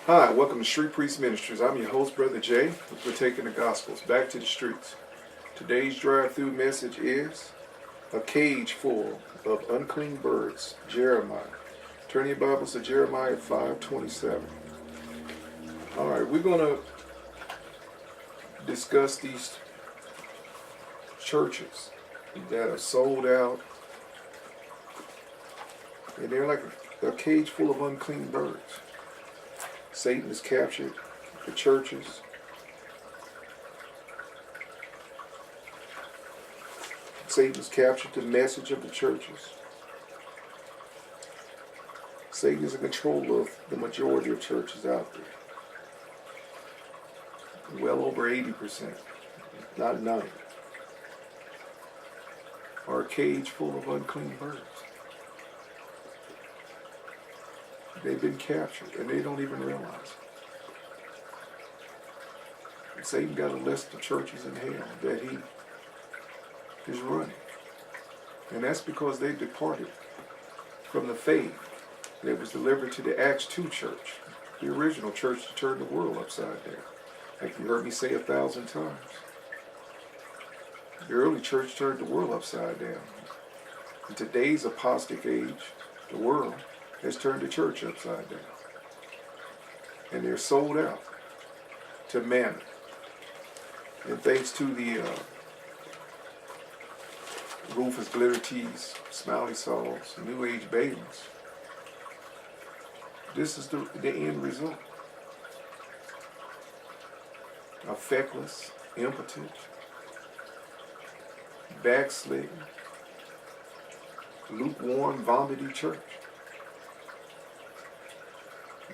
Hi, welcome to Street Priest Ministries. I'm your host, Brother Jay. We're taking the Gospels back to the streets. Today's drive-through message is a cage full of unclean birds, Jeremiah. Turn your Bibles to Jeremiah 5:27. All right, we're going to discuss these churches that are sold out, and they're like a cage full of unclean birds. Satan has captured the churches. Satan has captured the message of the churches. Satan is in control of the majority of churches out there. Well over 80%, not 90%, are a cage full of unclean birds. They've been captured, and they don't even realize it. Satan got a list of churches in hell that he is running. And that's because they departed from the faith that was delivered to the Acts 2 church, the original church that turned the world upside down. Like you heard me say 1,000 times. The early church turned the world upside down. In today's apostate age, the world has turned the church upside down. And they're sold out to mammon. And thanks to the Rufus Glitter Tees, Smiley Saws, New Age Babies, this is the end result. A feckless, impotent, backslidden, lukewarm, vomity church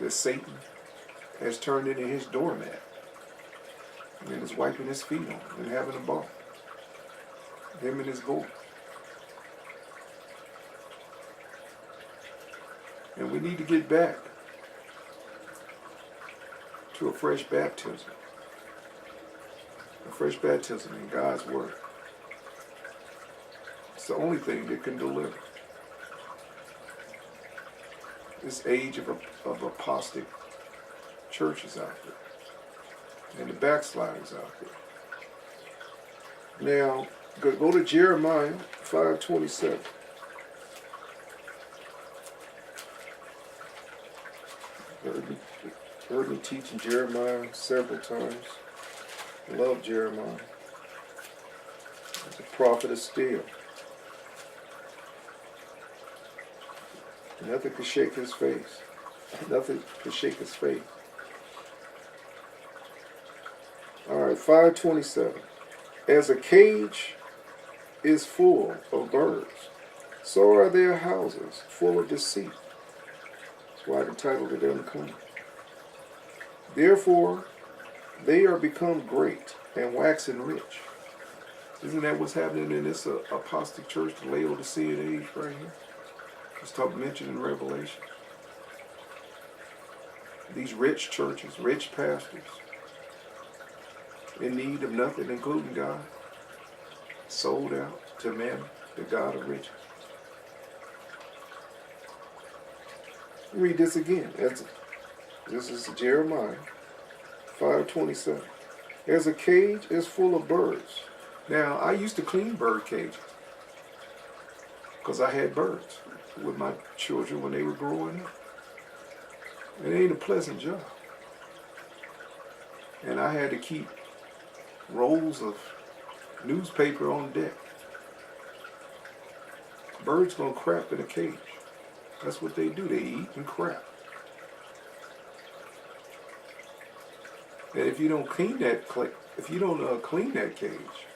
that Satan has turned into his doormat and is wiping his feet on and having a ball. Him and his boy. And we need to get back to a fresh baptism. A fresh baptism in God's Word. It's the only thing that can deliver this age of apostate churches out there and the backsliders out there. Now, go to Jeremiah 5:27. Heard me teaching Jeremiah several times. Love Jeremiah. He's a prophet of steel. Nothing could shake his face. Nothing could shake his faith. All right, 5:27. As a cage is full of birds, so are their houses full of deceit. That's why I entitled it Unclean. Therefore, they are become great and waxen rich. Isn't that what's happening in this apostate church, the Laodicean age right here? It's mentioned in Revelation. These rich churches, rich pastors, in need of nothing, including God, sold out to men, the God of riches. Read this again. This is Jeremiah 5:27. As a cage is full of birds. Now, I used to clean bird cages because I had birds with my children when they were growing up. It ain't a pleasant job. And I had to keep rolls of newspaper on deck. Birds gonna crap in a cage. That's what they do. They eat and crap. And if you don't clean that, clean that cage,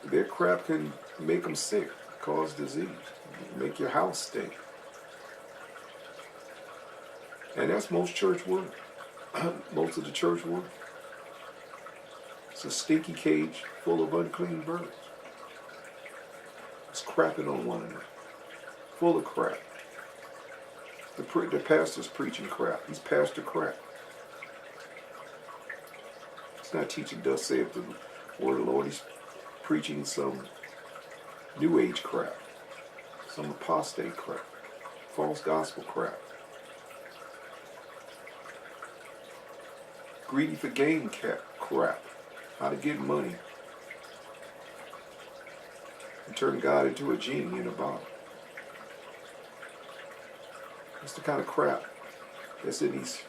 their crap can make them sick, cause disease, make your house stink. And that's most church work. Most of the church work. It's a stinky cage full of unclean birds. It's crapping on one another. Full of crap. The pastor's preaching crap. He's pastor crap. He's not teaching thus saith the word of the Lord. He's preaching some new age crap. Some apostate crap. False gospel crap. greedy for gain crap, how to get money, and turn God into a genie in a bottle. That's the kind of crap that's in these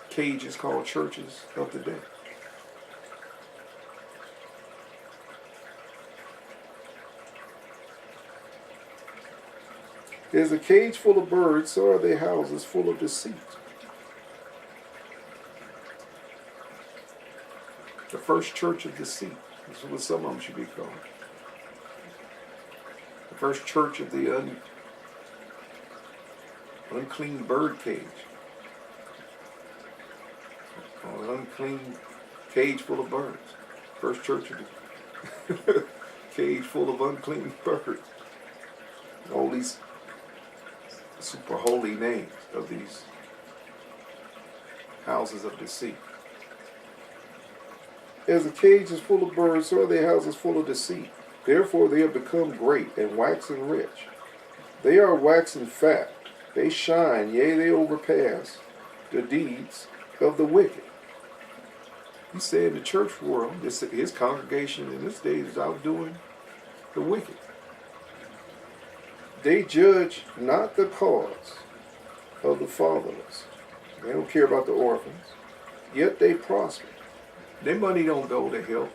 cages called churches of the day. There's a cage full of birds, so are their houses full of deceit. The first church of deceit. This is what some of them should be called. The first church of the unclean bird cage. Or an unclean cage full of birds. First church of the cage full of unclean birds. All these super holy names of these houses of deceit. As a cage is full of birds, so are their houses full of deceit. Therefore they have become great and waxen rich. They are waxen fat. They shine, yea, they overpass the deeds of the wicked. He said in the church world, his congregation in this day is outdoing the wicked. They judge not the cause of the fatherless. They don't care about the orphans. Yet they prosper. Their money don't go to help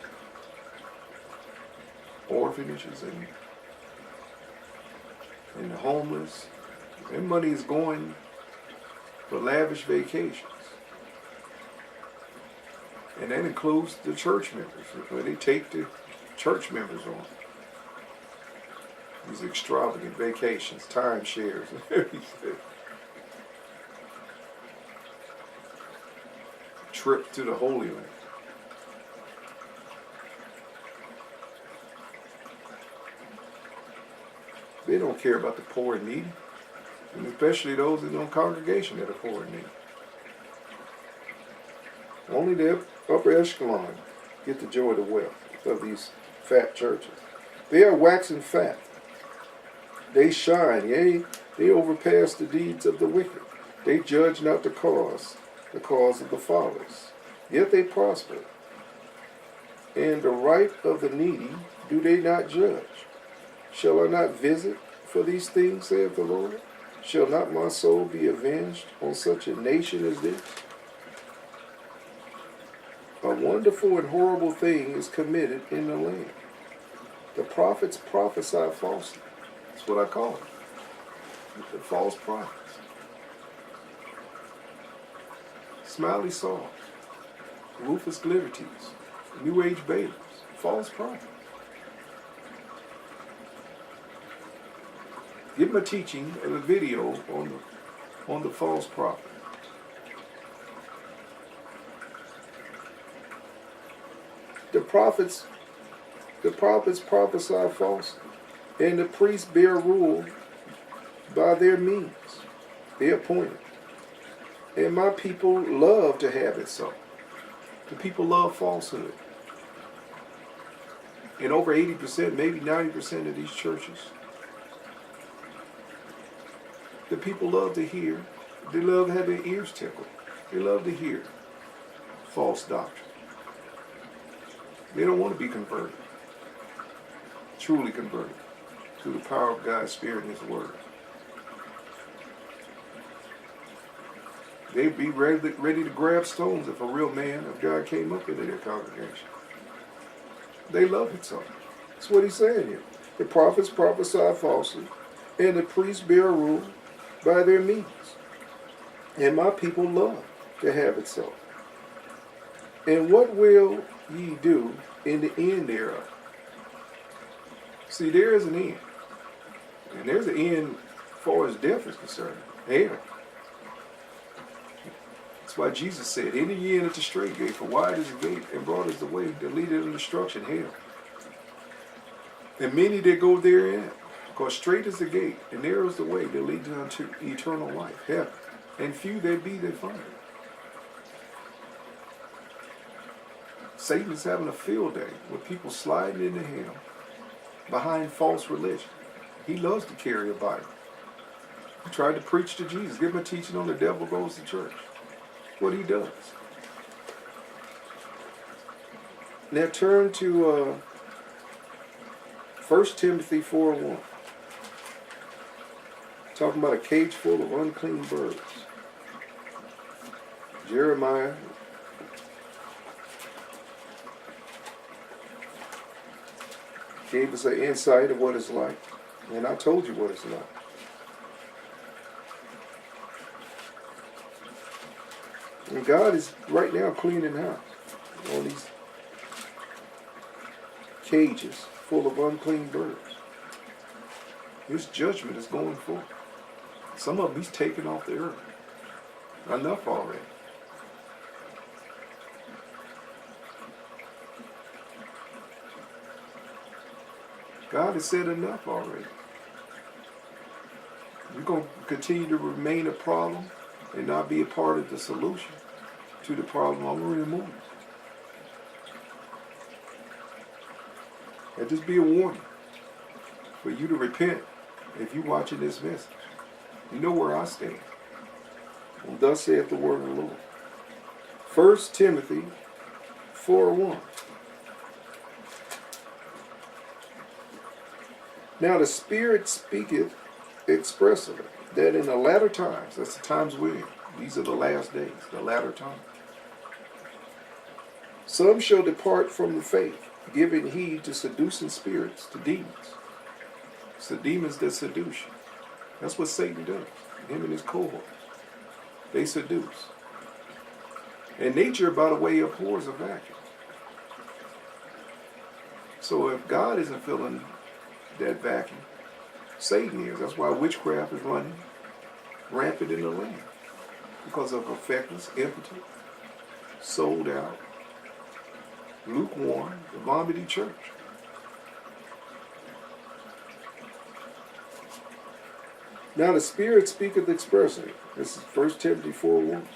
orphanages and the homeless. Their money is going for lavish vacations. And that includes the church members, where they take the church members on these extravagant vacations, timeshares, and everything. Trip to the Holy Land. They don't care about the poor and needy, and especially those in their congregation that are poor and needy. Only the upper echelon get the joy of the wealth of these fat churches. They are waxing fat. They shine, yea, they overpass the deeds of the wicked. They judge not the cause of the fathers. Yet they prosper. And the right of the needy do they not judge? Shall I not visit for these things, saith the Lord? Shall not my soul be avenged on such a nation as this? A wonderful and horrible thing is committed in the land. The prophets prophesy falsely. That's what I call it. The false prophets. Smiley Saul, Rufus Glittertees, New Age babies, false prophets. Give them a teaching and a video on the false prophet. The prophets prophesy falsely, and the priests bear rule by their means. They appointed. And my people love to have it so. The people love falsehood. In over 80%, maybe 90% of these churches, the people love to hear. They love to have their ears tickled. They love to hear false doctrine. They don't want to be converted, truly converted to the power of God's Spirit and His Word. They'd be ready to grab stones if a real man of God came up into their congregation. They love it so. That's what he's saying here. The prophets prophesy falsely, and the priests bear rule by their means. And my people love to have it so. And what will ye do in the end thereof? See, there is an end. And there's an end as far as death is concerned. Hell. That's why Jesus said, enter ye in at the straight gate, for wide is the gate, and broad is the way that leadeth to destruction, hell. And many that go therein, because straight is the gate, and narrow is the way that leads unto eternal life, heaven. And few there be that find it. Satan is having a field day with people sliding into hell behind false religion. He loves to carry a Bible. He tried to preach to Jesus, give him a teaching on the devil goes to church. what he does. Now turn to 1 Timothy 4:1. Talking about a cage full of unclean birds. Jeremiah gave us an insight of what it's like. And I told you what it's like. And God is right now cleaning house. All these cages full of unclean birds. His judgment is going forth. Some of them he's taken off the earth. Enough already. God has said enough already. You're going to continue to remain a problem and not be a part of the solution to the problem. I'm going to remove it. And just be a warning for you to repent if you're watching this message. You know where I stand. And thus saith the word of the Lord. 1 Timothy 4:1. Now the Spirit speaketh expressly that in the latter times, that's the times we're in, these are the last days, the latter times, some shall depart from the faith, giving heed to seducing spirits, to demons. It's the demons that seduce you. That's what Satan does. Him and his cohorts. They seduce. And nature, by the way, abhors a vacuum. So if God isn't filling that vacuum, Satan is. That's why witchcraft is running rampant in the land. Because of a feckless, impotent, sold out, lukewarm, the vomiting church. Now the Spirit speaketh expressly, this is 1 Timothy 4:1,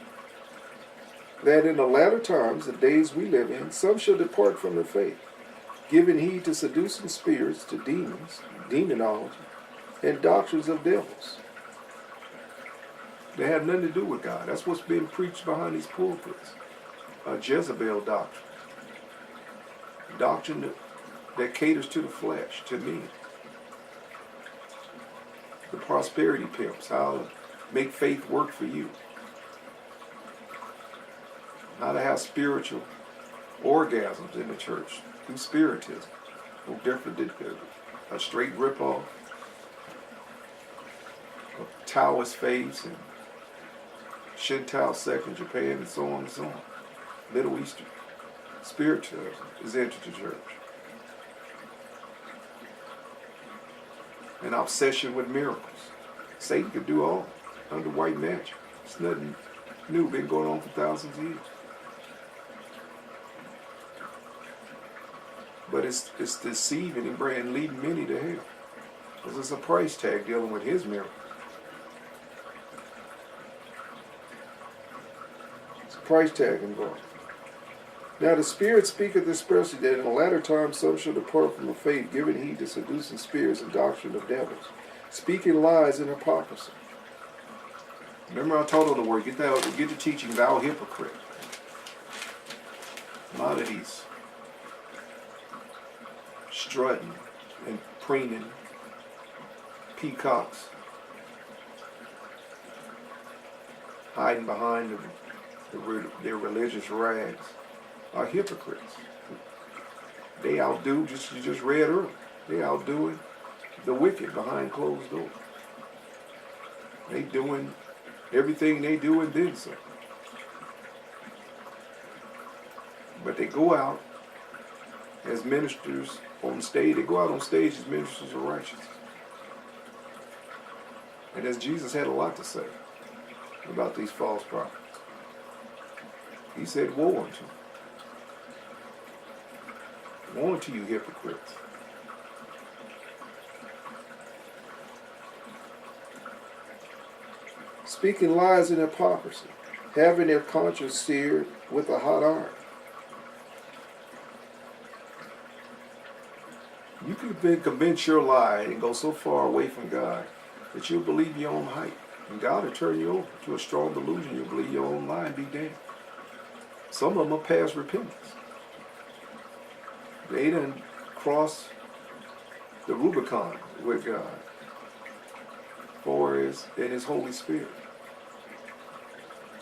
that in the latter times, the days we live in, some shall depart from the faith, giving heed to seducing spirits, to demons, demonology, and doctrines of devils. They have nothing to do with God. That's what's being preached behind these pulpits. A Jezebel doctrine. Doctrine that caters to the flesh, to me. The prosperity pimps, how to make faith work for you. How to have spiritual orgasms in the church through spiritism. No different than a straight ripoff of Taoist faiths and Shinto sect in Japan and so on and so on. Middle Eastern spiritualism is entered the church. An obsession with miracles. Satan could do all under white magic. It's nothing new, been going on for thousands of years. But it's deceiving and leading many to hell. Because it's a price tag dealing with his miracles. It's a price tag involved. Now the Spirit speaketh expressly that in the latter times some shall depart from the faith, giving heed to seducing spirits and doctrine of devils, speaking lies and hypocrisy. Remember I told on the word, get the teaching, thou hypocrite. A lot of these strutting and preening peacocks, hiding behind their religious rags, are hypocrites. They outdo, you just read earlier, they outdoing the wicked behind closed doors. They doing everything they do and then some. But they go out as ministers on stage. They go out on stage as ministers of righteousness. And as Jesus had a lot to say about these false prophets. He said, woe unto them. Woe unto you hypocrites. Speaking lies and hypocrisy, having their conscience seared with a hot iron. You can convince your lie and go so far away from God that you'll believe your own hype. And God will turn you over to a strong delusion. You'll believe your own lie and be damned. Some of them are past repentance. They done crossed the Rubicon with God for His and His Holy Spirit.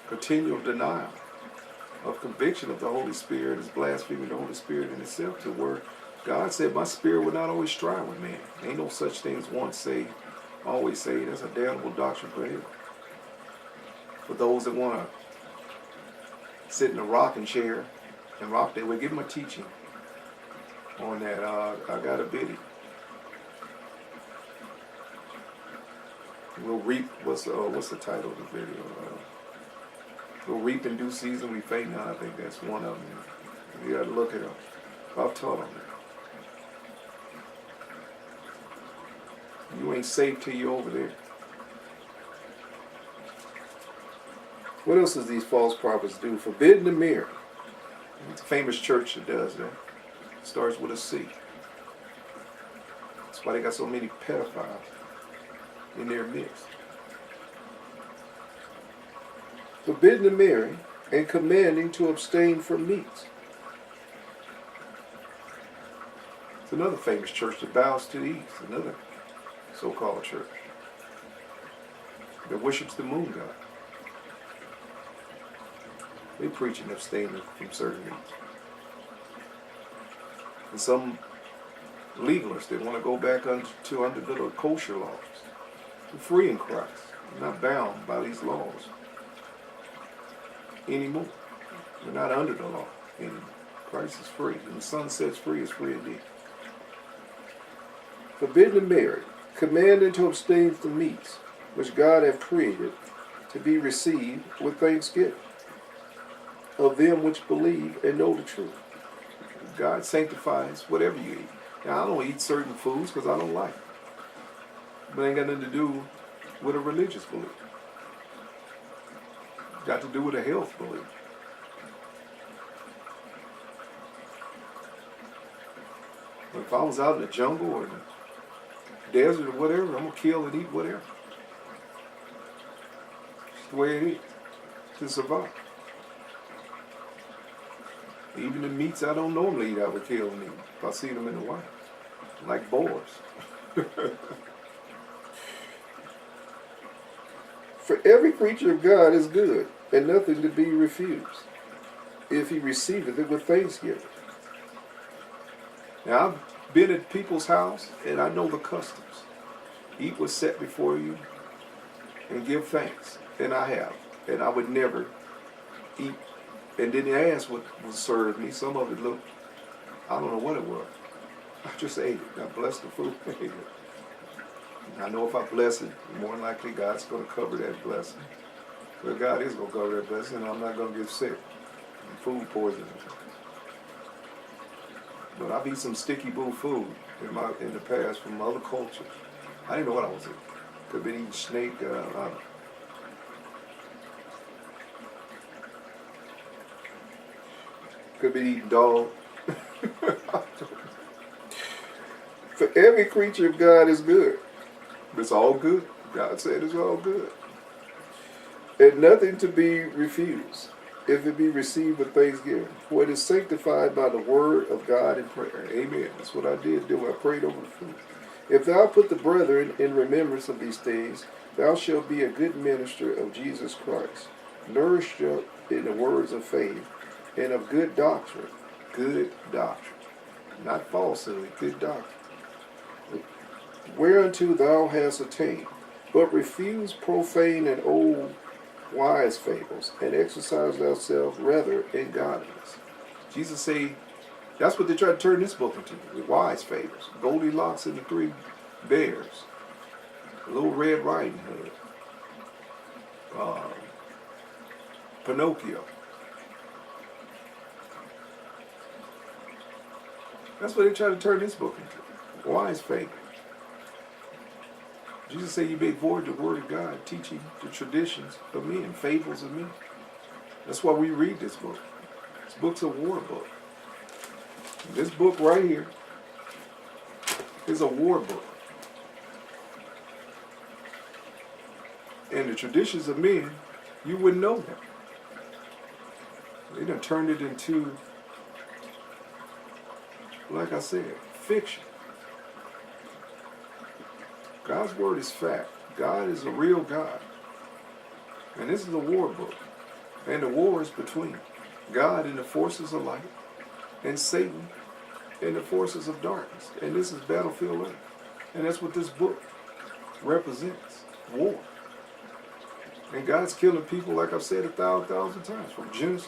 Continual denial of conviction of the Holy Spirit is blaspheming the Holy Spirit in itself, to where God said, my spirit will not always strive with man. Ain't no such thing as once saved, always saved. That's a damnable doctrine for hell. For those that want to sit in a rocking chair and rock their way, give them a teaching on that. I got a video. We'll reap. What's the title of the video? We'll reap in due season. We faint not. I think that's one of them. You got to look it up. I've taught on that. You ain't safe till you're over there. What else does these false prophets do? Forbidden to marry. It's a famous church that does that. It starts with a C. That's why they got so many pedophiles in their midst. Forbidden to marry and commanding to abstain from meats. It's another famous church that bows to the east. Another so-called church that worships the moon god. They preaching abstaining from certain meats. And some legalists, they want to go back under the kosher laws. We're free in Christ. We're not bound by these laws anymore. We're not under the law anymore. Christ is free. And the Son sets free is free indeed. Forbidden to marry, commanded to abstain from meats, which God hath created to be received with thanksgiving of them which believe and know the truth. God sanctifies whatever you eat. Now, I don't eat certain foods because I don't like them. But it ain't got nothing to do with a religious belief. It's got to do with a health belief. But if I was out in the jungle or in the desert or whatever, I'm going to kill and eat whatever. It's the way it is to survive. Even the meats I don't normally eat, I would kill and eat if I see them in the wild. Like boars. For every creature of God is good, and nothing to be refused, if he receiveth it with thanksgiving. Now, I've been at people's house, and I know the customs. Eat what's set before you, and give thanks. And I have. And I would never eat and didn't ask what was served me. Some of it looked, I don't know what it was. I just ate it. I blessed the food. Ate it. I know if I bless it, more than likely God's going to cover that blessing. But God is going to cover that blessing, and I'm not going to get sick. Food poisoning. But I've eaten some sticky boo food in the past from other cultures. I didn't know what I was eating. Could have been eating snake. I don't know. Could be eating dog. For every creature of God is good. It's all good. God said it's all good. And nothing to be refused, if it be received with thanksgiving. For it is sanctified by the word of God in prayer. Amen. That's what I did do. I prayed over the food. If thou put the brethren in remembrance of these things, thou shalt be a good minister of Jesus Christ, nourished up in the words of faith, and of good doctrine. Good doctrine. Not falsehood, good doctrine. Whereunto thou hast attained. But refuse profane and old wise fables, and exercise thyself rather in godliness. Jesus said, that's what they try to turn this book into, the wise fables. Goldilocks and the Three Bears. Little Red Riding Hood. Pinocchio. That's what they try to turn this book into. Wise fables. Jesus said you make void the word of God, teaching the traditions of men, fables of men. That's why we read this book. This book's a war book. This book right here is a war book. And and the traditions of men, you wouldn't know them. They done turned it into, like I said, fiction. God's word is fact. God is a real God. And this is a war book. And the war is between God and the forces of light, and Satan and the forces of darkness. And this is battlefield Earth. And that's what this book represents. War. And God's killing people, like I've said 1,000 times, from Genesis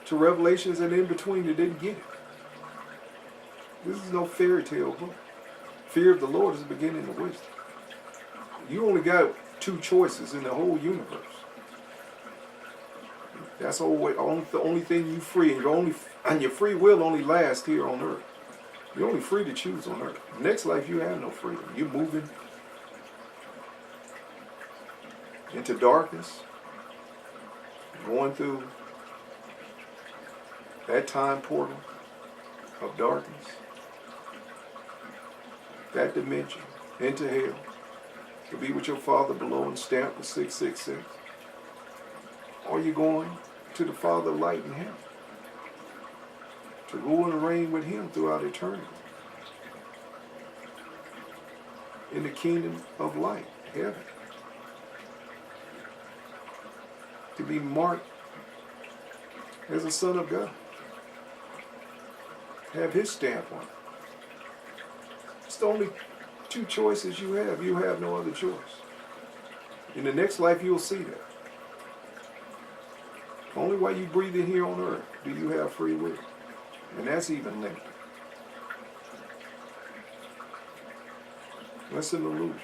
to Revelations and in between that didn't get it. This is no fairy tale book. Fear of the Lord is the beginning of wisdom. You only got 2 choices in the whole universe. That's the only thing you free, and your free will only lasts here on earth. You're only free to choose on earth. Next life, you have no freedom. You're moving into darkness, going through that time portal of darkness, that dimension, into hell, to be with your Father below and stamped with 666. Or you're going to the Father of light in heaven, to rule and reign with him throughout eternity, in the kingdom of light, heaven, to be marked as a son of God, have his stamp on it. It's the only 2 choices you have. You have no other choice. In the next life, you'll see that. Only while you breathe in here on earth do you have free will. And that's even limited. That's an illusion.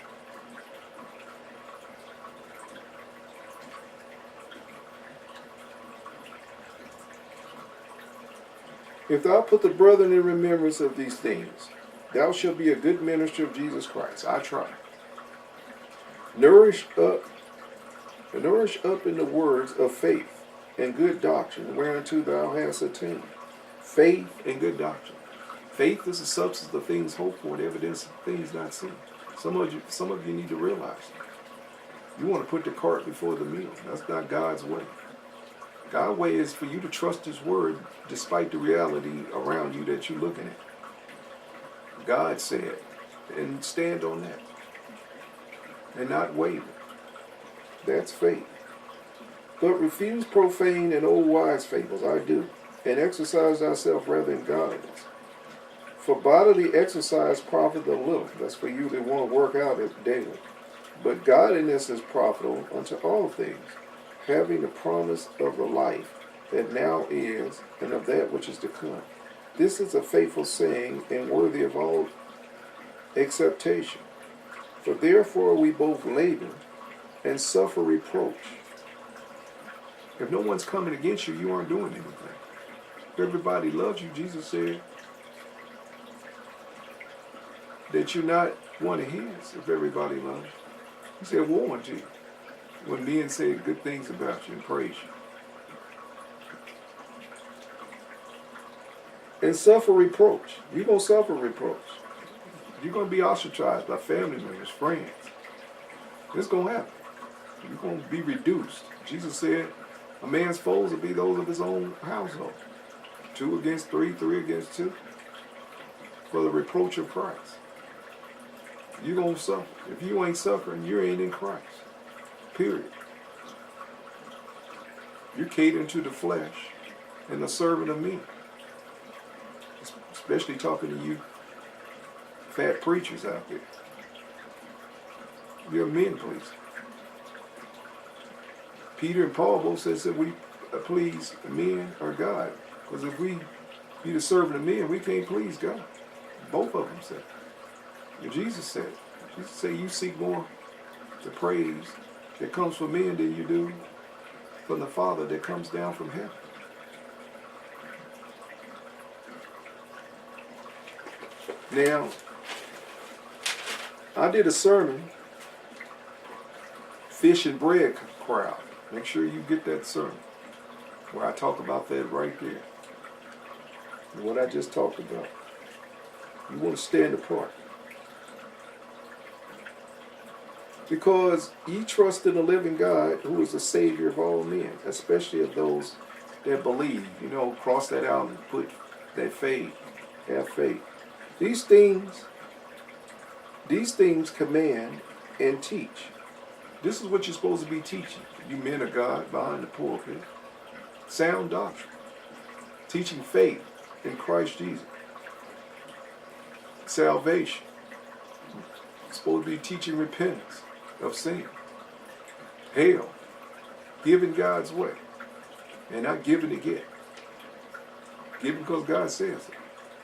If thou put the brethren in remembrance of these things, thou shalt be a good minister of Jesus Christ. I try. Nourish up in the words of faith and good doctrine, whereunto thou hast attained. Faith and good doctrine. Faith is the substance of things hoped for, and evidence of things not seen. Some of you need to realize that. You want to put the cart before the meal. That's not God's way. God's way is for you to trust his word despite the reality around you that you're looking at. God said, and stand on that. And not waver. That's faith. But refuse profane and old wise fables, I do, and exercise thyself rather in godliness. For bodily exercise profiteth a little. That's for you that want to work out it daily. But godliness is profitable unto all things, having the promise of the life that now is, and of that which is to come. This is a faithful saying, and worthy of all acceptation. For therefore we both labor and suffer reproach. If no one's coming against you, you aren't doing anything. If everybody loves you, Jesus said that you're not one of his if everybody loves you. He said, woe unto you when men say good things about you and praise you. And suffer reproach. You're going to suffer reproach. You're going to be ostracized by family members, friends. It's going to happen. You're going to be reduced. Jesus said, a man's foes will be those of his own household. 2 against 3, 3 against 2. For the reproach of Christ. You're going to suffer. If you ain't suffering, you ain't in Christ. Period. You're catering to the flesh and the servant of men. Especially talking to you fat preachers out there. You're a men pleaser. Peter and Paul both said that we please men or God. Because if we be the servant of men, we can't please God. Both of them said. And Jesus said, Jesus said you seek more the praise that comes from men than you do from the Father that comes down from heaven. Now, I did a sermon, Fish and Bread Crowd. Make sure you get that sermon where I talk about that right there. And what I just talked about. You want to stand apart. Because ye trust in the living God, who is the Savior of all men, especially of those that believe. You know, cross that out and put that faith, have faith. These things command and teach. This is what you're supposed to be teaching, you men of God behind the pulpit. Sound doctrine. Teaching faith in Christ Jesus. Salvation. You're supposed to be teaching repentance of sin. Hell. Giving God's way. And not giving to get. Giving because God says it.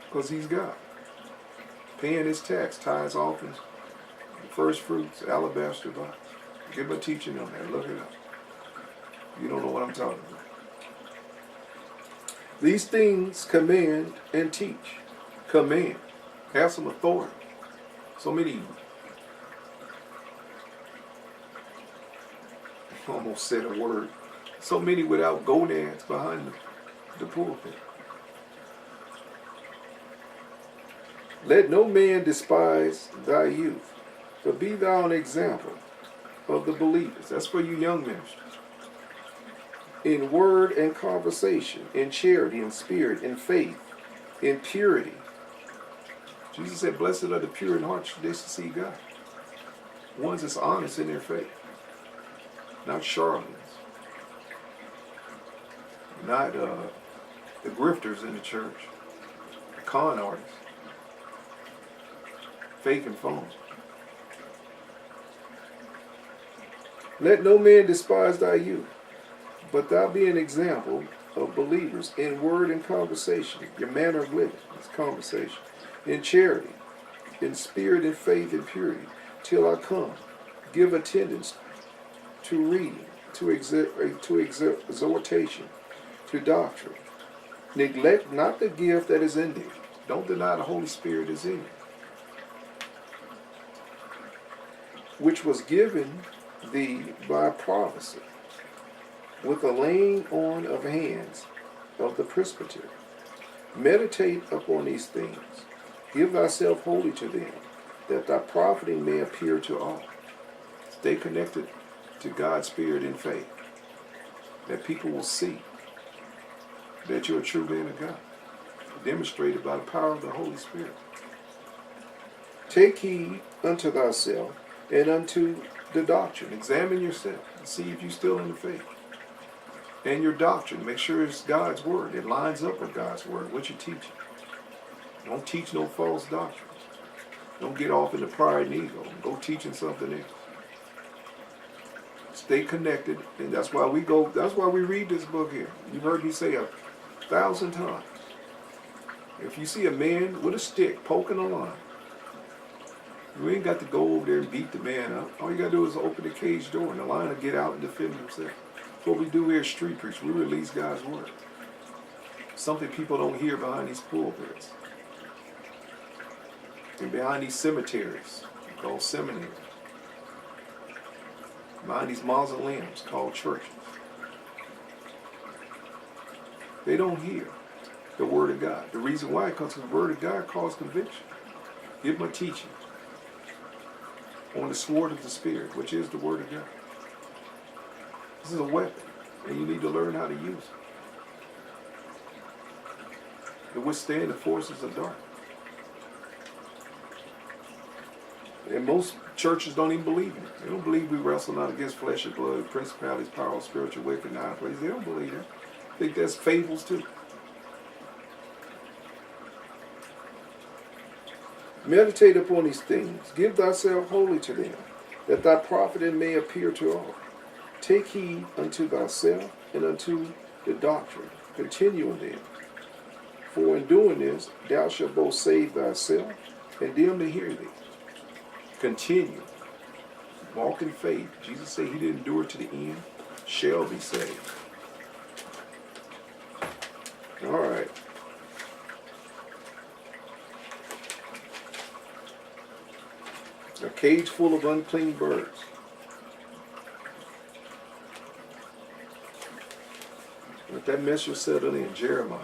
Because He's God. Paying His tax, tithes, offerings, first fruits, alabaster box. Give a teaching on that. Look it up. You don't know what I'm talking about. These things command and teach. Command. Have some authority. So many, almost said a word, so many without gonads behind the pulpit. Let no man despise thy youth, but be thou an example of the believers. That's for you young ministers. In word and conversation, in charity, in spirit, in faith, in purity. Jesus said, blessed are the pure in heart, for they shall see God. Ones that's honest in their faith. Not charlatans. Not the grifters in the church. The con artists. Fake and phone. Let no man despise thy youth, but thou be an example of believers in word and conversation, your manner of living, is conversation, in charity, in spirit, in faith, in purity, till I come. Give attendance to reading, to exhortation, to doctrine. Neglect not the gift that is in thee. Don't deny the Holy Spirit is in you, which was given thee by prophecy, with a laying on of hands of the presbytery. Meditate upon these things. Give thyself wholly to them, that thy profiting may appear to all. Stay connected to God's Spirit in faith, that people will see that you're a true man of God, demonstrated by the power of the Holy Spirit. Take heed unto thyself and unto the doctrine. Examine yourself and see if you're still in the faith. And your doctrine, make sure it's God's word. It lines up with God's word, what you're teaching. Don't teach no false doctrines. Don't get off into pride and ego. Go teaching something else. Stay connected, and that's why we read this book here. You've heard me say 1,000 times. If you see a man with a stick poking a line, you ain't got to go over there and beat the man up. All you got to do is open the cage door and the lion will get out and defend himself. That's what we do here at Street Preach. We release God's word. Something people don't hear behind these pulpits. And behind these cemeteries called seminaries. Behind these mausoleums called churches. They don't hear the word of God. The reason why, because the word of God causes conviction. Give them a teaching on the sword of the Spirit, which is the word of God. This is a weapon, and you need to learn how to use it to withstand the forces of darkness. And most churches don't even believe in it. They don't believe we wrestle not against flesh and blood, principalities, power, spiritual wickedness in high places. They don't believe that. I think that's fables too. Meditate upon these things. Give thyself wholly to them, that thy profiting may appear to all. Take heed unto thyself and unto the doctrine. Continue in them. For in doing this, thou shalt both save thyself and them that hear thee. Continue. Walk in faith. Jesus said he didn't endure to the end, shall be saved. All right. A cage full of unclean birds. Let that message settle in, Jeremiah.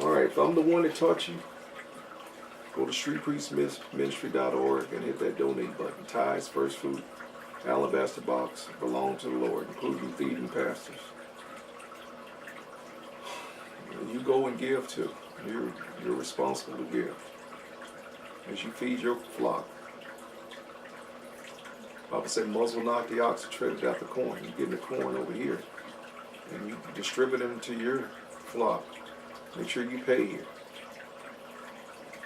All right, if I'm the one that taught you, Go to streetpriestministry.org and hit that donate button. Tithes, first fruit, alabaster box belong to the Lord, including feeding pastors. You go and give too. You're responsible to give as you feed your flock. The Bible said, muzzle not the ox that treadeth out the corn. You're getting the corn over here, and you distribute them to your flock. Make sure you pay here.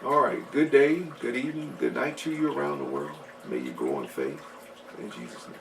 All right. Good day, good evening, good night to you around the world. May you grow in faith. In Jesus' name.